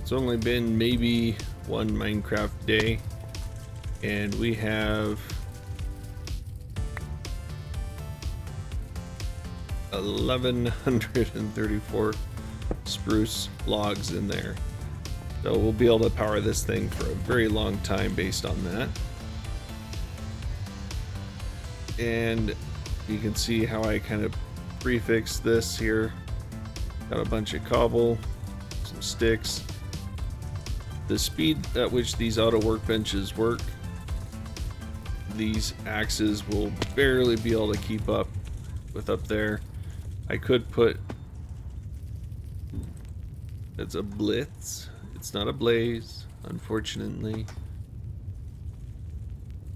It's only been maybe one Minecraft day, and we have 1,134 spruce logs in there. So we'll be able to power this thing for a very long time based on that. And you can see how I kind of prefixed this here. Got a bunch of cobble, some sticks. The speed at which these auto workbenches work, these axes will barely be able to keep up with up there. I could put, it's a blitz, it's not a blaze, unfortunately.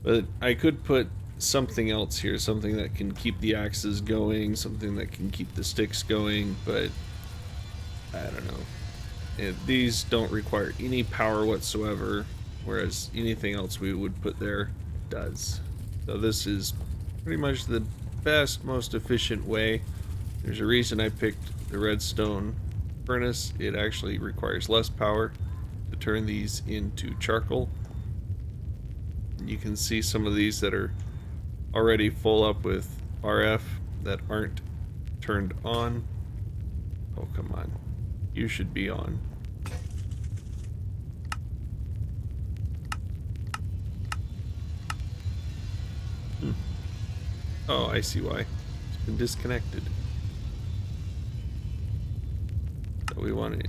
But I could put something else here, something that can keep the axes going, something that can keep the sticks going, but I don't know. These don't require any power whatsoever, whereas anything else we would put there does. So this is pretty much the best, most efficient way. There's a reason I picked the redstone furnace. It actually requires less power to turn these into charcoal. You can see some of these that are already full up with RF that aren't turned on. Oh, come on. You should be on. Oh, I see why. It's been disconnected. So we want to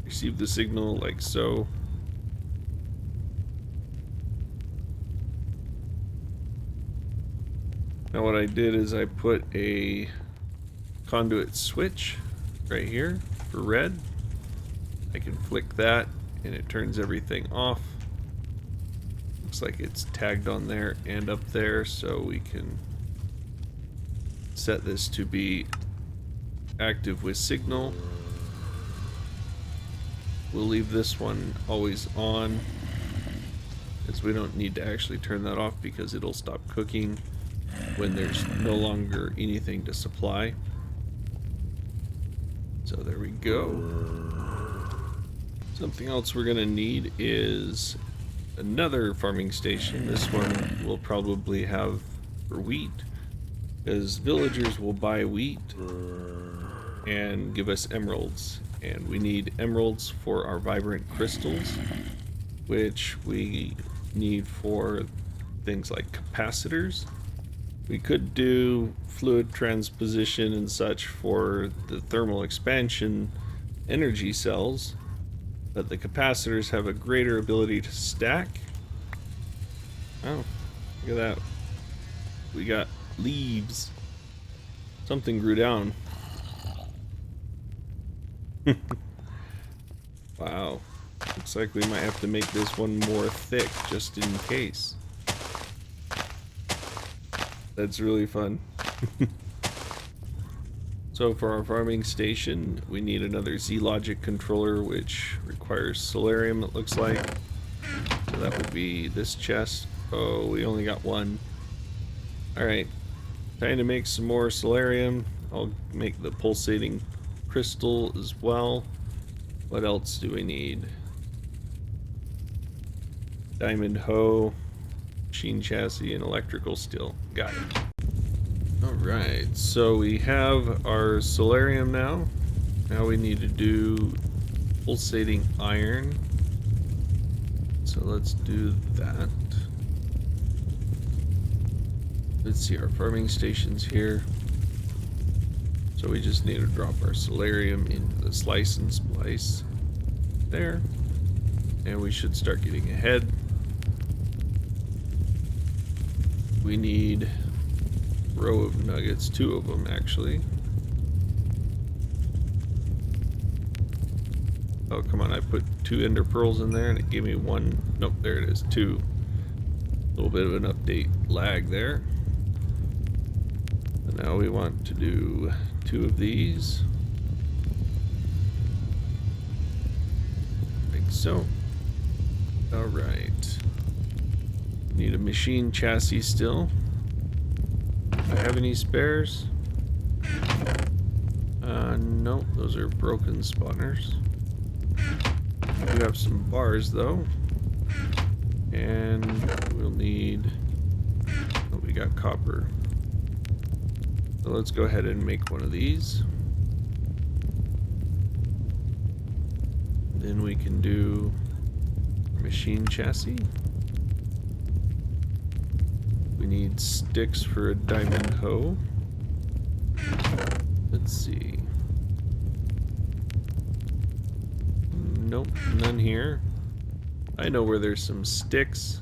receive the signal like so. Now what I did is I put a conduit switch right here for red. I can flick that and it turns everything off. Looks like it's tagged on there and up there, so we can set this to be active with signal. We'll leave this one always on, as we don't need to actually turn that off because it'll stop cooking when there's no longer anything to supply. So there we go. Something else we're gonna need is another farming station. This one we'll probably have for wheat, because villagers will buy wheat and give us emeralds, and we need emeralds for our vibrant crystals, which we need for things like capacitors. We could do fluid transposition and such for the thermal expansion energy cells, but the capacitors have a greater ability to stack. Oh, look at that. We got leaves. Something grew down. Wow. Looks like we might have to make this one more thick just in case. That's really fun. So for our farming station, we need another Z-Logic controller, which requires solarium, it looks like. So that would be this chest. Oh, we only got one. Alright, time to make some more solarium. I'll make the pulsating crystal as well. What else do we need? Diamond hoe, machine chassis, and electrical steel. Got it. Alright, so we have our solarium now. Now we need to do pulsating iron. So let's do that. Let's see, our farming station's here. So we just need to drop our solarium into the slice and splice there. And we should start getting ahead. We need a row of nuggets, 2 of them actually. Oh, come on, I put 2 ender pearls in there and it gave me 1. Nope, there it is, 2. A little bit of an update lag there. And now we want to do 2 of these. Like so. Alright. Need a machine chassis still. Do I have any spares? Nope, those are broken spawners. We have some bars though. And we'll need, oh, we got copper. So let's go ahead and make one of these. Then we can do machine chassis. We need sticks for a diamond hoe. Let's see. Nope, none here. I know where there's some sticks.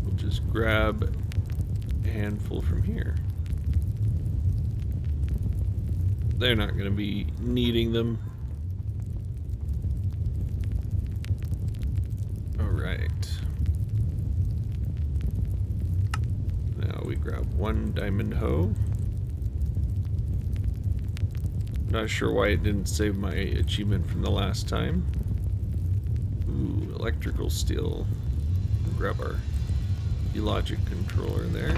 We'll just grab a handful from here. They're not going to be needing them. Alright. Now we grab one diamond hoe. Not sure why it didn't save my achievement from the last time. Ooh, electrical steel. We'll grab our logic controller there.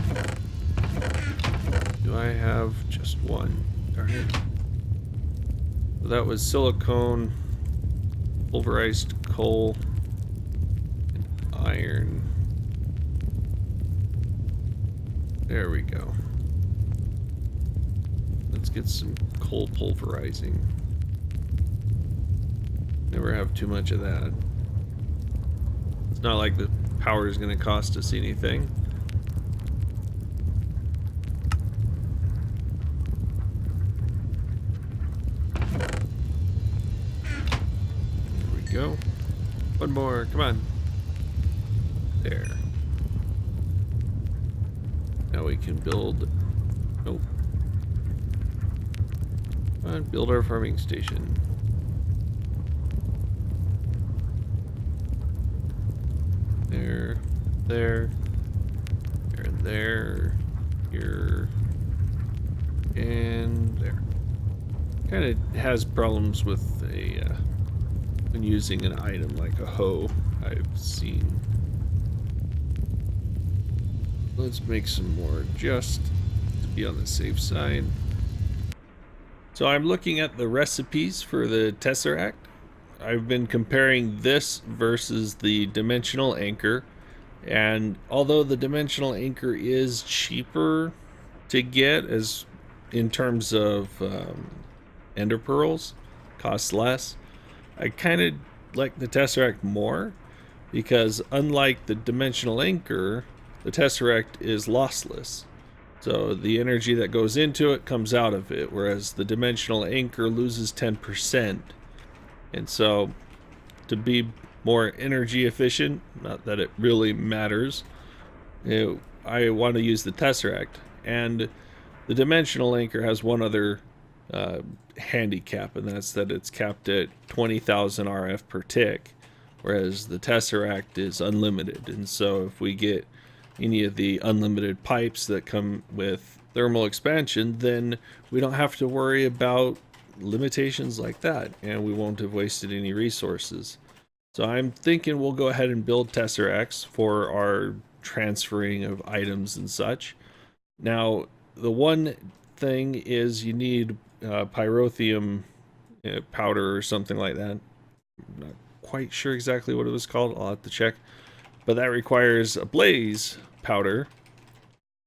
Do I have just one? Darn it. So that was silicone, pulverized coal, and iron. There we go. Let's get some coal pulverizing. Never have too much of that. It's not like the power is going to cost us anything. There we go. One more, come on. There. Now we can build, nope. Come on, build our farming station. There, there, there, here, and there. Kind of has problems with a when using an item like a hoe, I've seen. Let's make some more just to be on the safe side. So I'm looking at the recipes for the Tesseract. I've been comparing this versus the dimensional anchor, and although the dimensional anchor is cheaper to get as in terms of ender pearls, costs less, I kind of like the Tesseract more because unlike the dimensional anchor, the Tesseract is lossless. So the energy that goes into it comes out of it, whereas the dimensional anchor loses 10%. And so to be more energy efficient, not that it really matters, I want to use the Tesseract. And the dimensional anchor has one other handicap, and that's that it's capped at 20,000 RF per tick, whereas the Tesseract is unlimited. And so if we get any of the unlimited pipes that come with thermal expansion, then we don't have to worry about limitations like that, and we won't have wasted any resources. So I'm thinking we'll go ahead and build Tesseracts for our transferring of items and such. Now, the one thing is you need pyrotheum powder or something like that. I'm not quite sure exactly what it was called. I'll have to check. But that requires a blaze powder,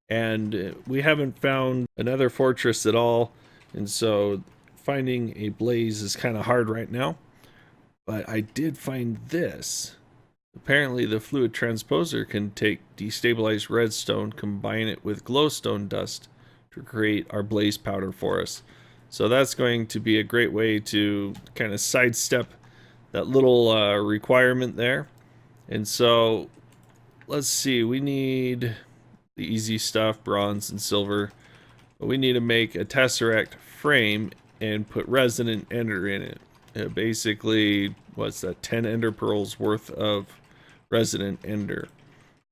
and we haven't found another fortress at all, and so finding a blaze is kind of hard right now. But I did find this. Apparently the fluid transposer can take destabilized redstone, combine it with glowstone dust to create our blaze powder for us. So that's going to be a great way to kind of sidestep that little requirement there. And so let's see, we need the easy stuff, bronze and silver, but we need to make a Tesseract frame and put resonant ender in it. Basically, what's that, 10 ender pearls worth of resonant ender.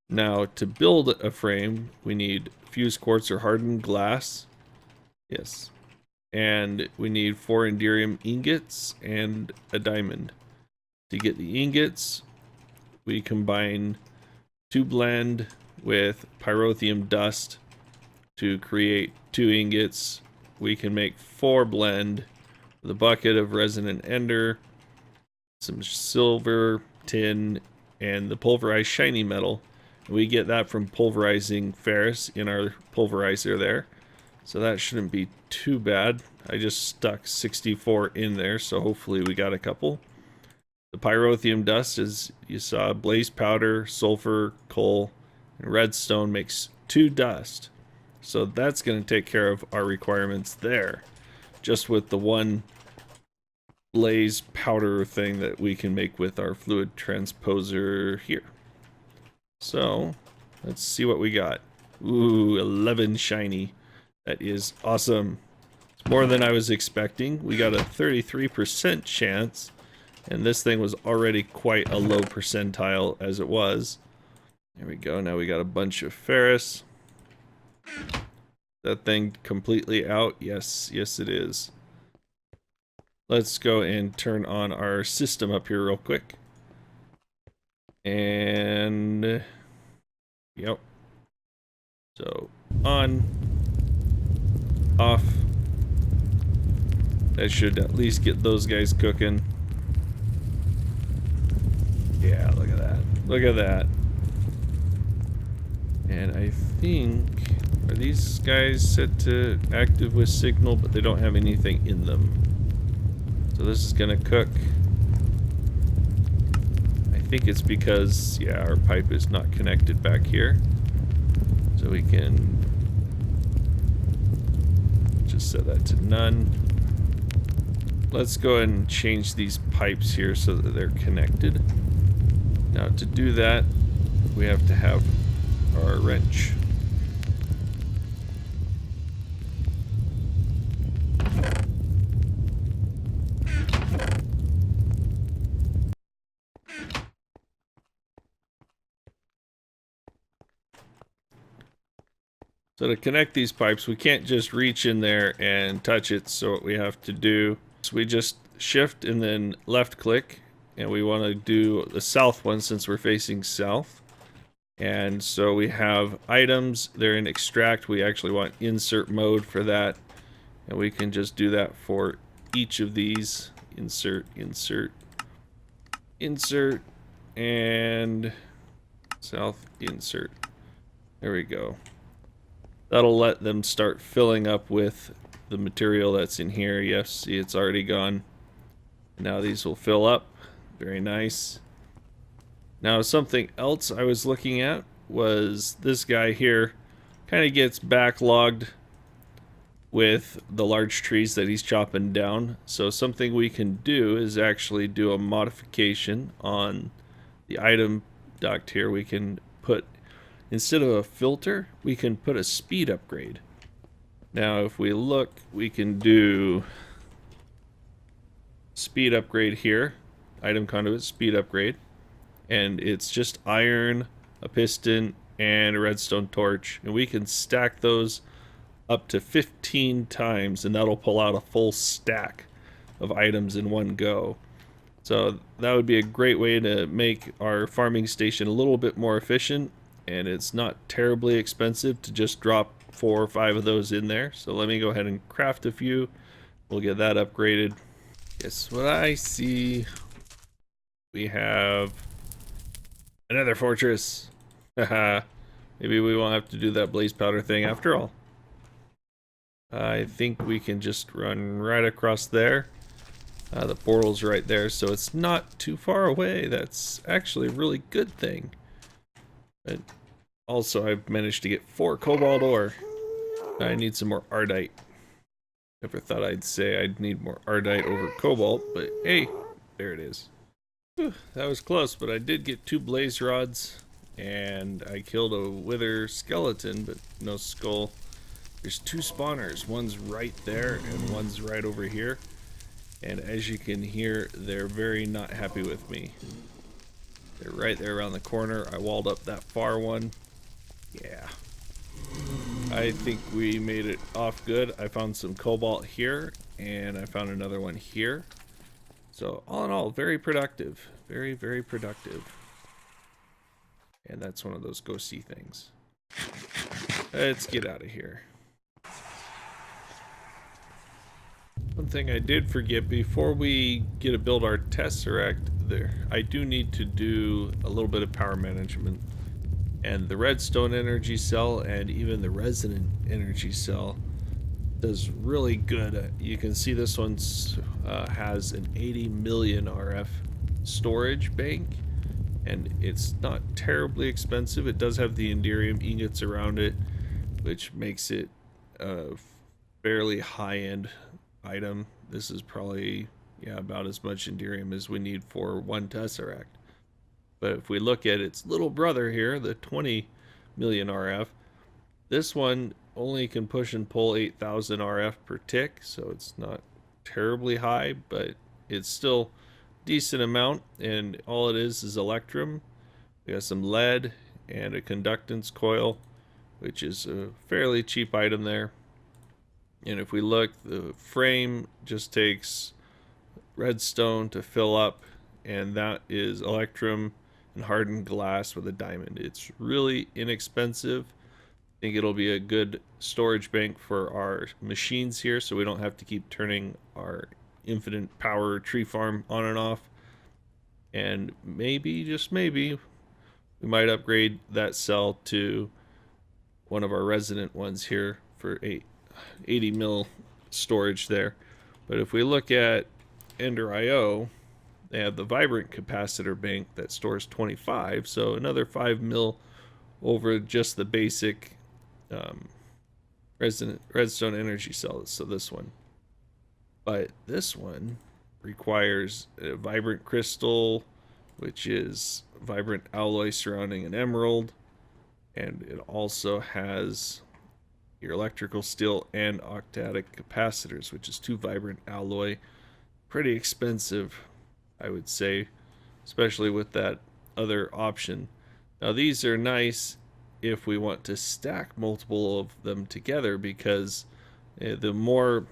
Now, to build a frame, we need fused quartz or hardened glass. Yes. And we need 4 enderium ingots and a diamond. To get the ingots, we combine 2 blend with pyrotheum dust to create 2 ingots. We can make 4 blend The bucket of resonant ender, some silver, tin, and the pulverized shiny metal. We get that from pulverizing ferrous in our pulverizer there. So that shouldn't be too bad. I just stuck 64 in there, so hopefully we got a couple. The pyrotheum dust, as you saw, blaze powder, sulfur, coal, and redstone makes 2 dust. So that's going to take care of our requirements there. Just with the 1 blaze powder thing that we can make with our fluid transposer here. So let's see what we got. Ooh, 11 shiny. That is awesome. It's more than I was expecting. We got a 33% chance, and this thing was already quite a low percentile as it was. There we go. Now we got a bunch of ferrous. That thing completely out? Yes, yes it is. Let's go and turn on our system up here real quick. And yep. So on, off. That should at least get those guys cooking. Yeah, look at that. Look at that. And I think, are these guys set to active with signal, but they don't have anything in them. So this is gonna cook. I think it's because, yeah, our pipe is not connected back here. So we can just set that to none. Let's go ahead and change these pipes here so that they're connected. Now to do that, we have to have our wrench. So to connect these pipes, we can't just reach in there and touch it. So what we have to do is we just shift and then left click, and we want to do the south one since we're facing south. And so we have items, they're in extract. We actually want insert mode for that. And we can just do that for each of these. Insert, insert, insert, and south insert. There we go. That'll let them start filling up with the material that's in here. Yes, see, it's already gone. Now these will fill up. Very nice. Now something else I was looking at was this guy here kind of gets backlogged with the large trees that he's chopping down. So something we can do is actually do a modification on the item duct here. We can put, instead of a filter, we can put a speed upgrade. Now if we look, we can do speed upgrade here, item conduit speed upgrade, and it's just iron, a piston, and a redstone torch, and we can stack those up to 15 times, and that'll pull out a full stack of items in one go. So that would be a great way to make our farming station a little bit more efficient, and it's not terribly expensive to just drop 4 or 5 of those in there. So let me go ahead and craft a few. We'll get that upgraded. Guess what I see? We have another fortress. Haha. Maybe we won't have to do that blaze powder thing after all. I think we can just run right across there. The portal's right there, so it's not too far away. That's actually a really good thing. But also, I've managed to get 4 cobalt ore. I need some more ardite. Never thought I'd say I'd need more ardite over cobalt, but hey, there it is. Whew, that was close, but I did get 2 blaze rods, and I killed a wither skeleton, but no skull. There's 2 spawners. One's right there, and one's right over here. And as you can hear, they're very not happy with me. They're right there around the corner. I walled up that far one. Yeah. I think we made it off good. I found some cobalt here, and I found another one here. So all in all, very productive. Very, very productive. And that's one of those go see things. Let's get out of here. Oh One thing I did forget, before we get to build our Tesseract, I do need to do a little bit of power management. And the Redstone Energy Cell and even the Resonant Energy Cell does really good. You can see this one has an 80 million RF storage bank, and it's not terribly expensive. It does have the Enderium ingots around it, which makes it a fairly high-end item. This is probably, yeah, about as much Enderium as we need for one Tesseract. But if we look at its little brother here, the 20 million RF, this one only can push and pull 8,000 RF per tick, so it's not terribly high, but it's still decent amount, and all it is Electrum. We got some lead and a conductance coil, which is a fairly cheap item there. And if we look, the frame just takes redstone to fill up, and that is Electrum and hardened glass with a diamond. It's really inexpensive. I think it'll be a good storage bank for our machines here, so we don't have to keep turning our infinite power tree farm on and off. And maybe, just maybe, we might upgrade that cell to one of our resident ones here for 80 mil storage there. But if we look at Ender IO, they have the vibrant capacitor bank that stores 25, so another 5 mil over just the basic Redstone Energy Cell, so this one. But this one requires a vibrant crystal, which is vibrant alloy surrounding an emerald, and it also has your electrical steel and octadic capacitors, which is 2 vibrant alloy. Pretty expensive, I would say, especially with that other option. Now these are nice if we want to stack multiple of them together, because the more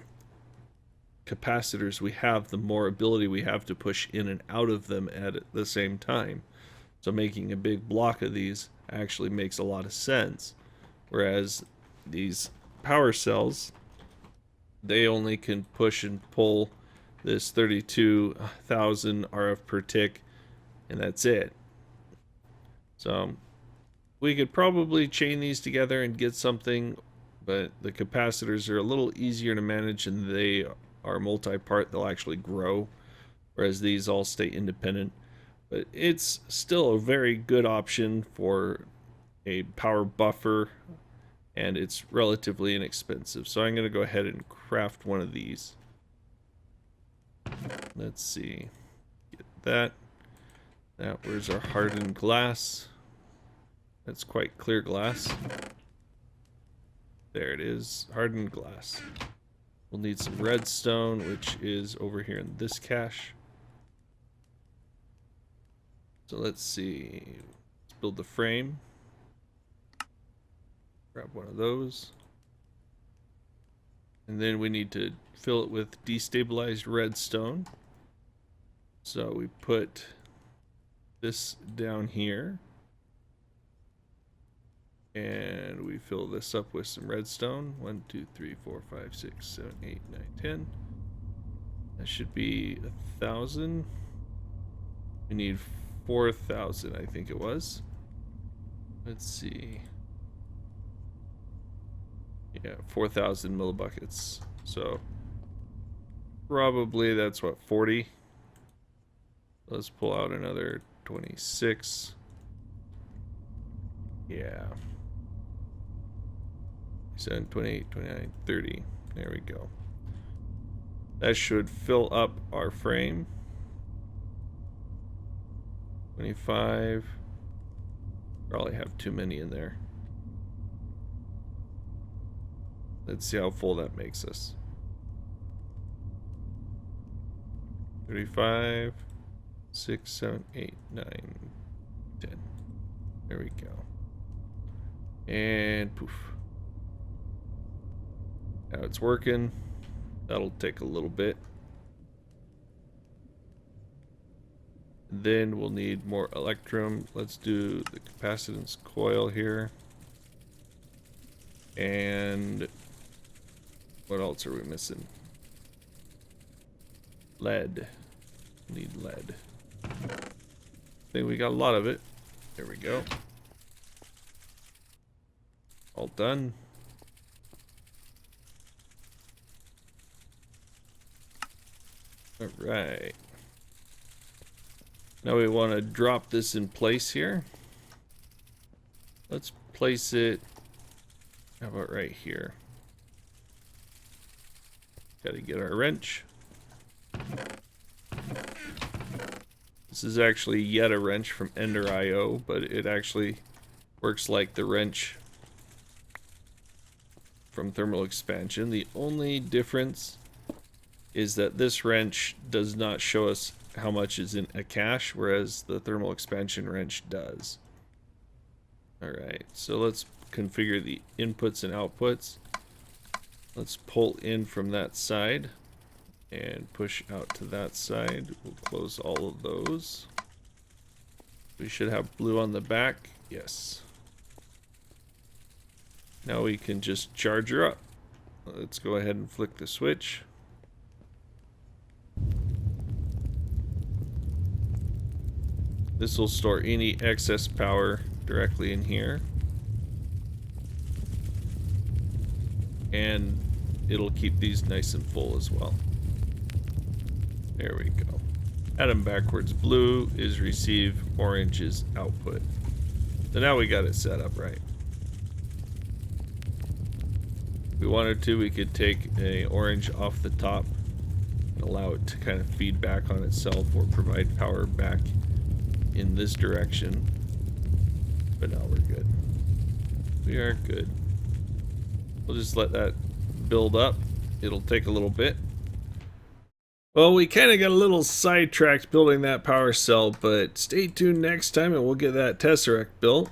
capacitors we have, the more ability we have to push in and out of them at the same time. So making a big block of these actually makes a lot of sense. Whereas these power cells, they only can push and pull this 32,000 RF per tick, and that's it. So we could probably chain these together and get something, but the capacitors are a little easier to manage, and they are multi-part. They'll actually grow, whereas these all stay independent. But it's still a very good option for a power buffer, and it's relatively inexpensive. So I'm going to go ahead and craft one of these. Let's see. Get that. Where's our hardened glass? That's quite clear glass. There it is, hardened glass. We'll need some redstone, which is over here in this cache. So let's see. Let's build the frame. Grab one of those. And then we need to fill it with destabilized redstone. So we put this down here. And we fill this up with some redstone. 1, 2, 3, 4, 5, 6, 7, 8, 9, 10. That should be 1,000. We need 4,000, I think it was. Let's see. Yeah, 4,000 millibuckets. So probably that's what, 40. Let's pull out another 26. Yeah. 27, 28, 29, 30. There we go. That should fill up our frame. 25. Probably have too many in there. Let's see how full that makes us. 35, 6, 7, 8, 9, 10. There we go. And poof. Now it's working. That'll take a little bit. Then we'll need more electrum. Let's do the capacitance coil here. And what else are we missing? Lead. Need lead. I think we got a lot of it. There we go. All done. Alright. Now we want to drop this in place here. Let's place it, how about right here? Gotta get our wrench. This is actually yet a wrench from Ender.io, but it actually works like the wrench from thermal expansion. The only difference is that this wrench does not show us how much is in a cache, whereas the thermal expansion wrench does. Alright, so let's configure the inputs and outputs. Let's pull in from that side and push out to that side. We'll close all of those. We should have blue on the back. Yes. Now we can just charge her up. Let's go ahead and flick the switch. This will store any excess power directly in here. And it'll keep these nice and full as well. There we go. Add them backwards. Blue is receive, orange is output. So now we got it set up right. If we wanted to, we could take a orange off the top and allow it to kind of feed back on itself or provide power back in this direction. But now we're good. We are good. We'll just let that build up. It'll take a little bit. Well, we kind of got a little sidetracked building that power cell, but stay tuned next time and we'll get that Tesseract built.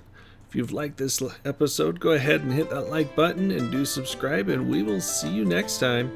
If you've liked this episode, go ahead and hit that like button and do subscribe, and we will see you next time.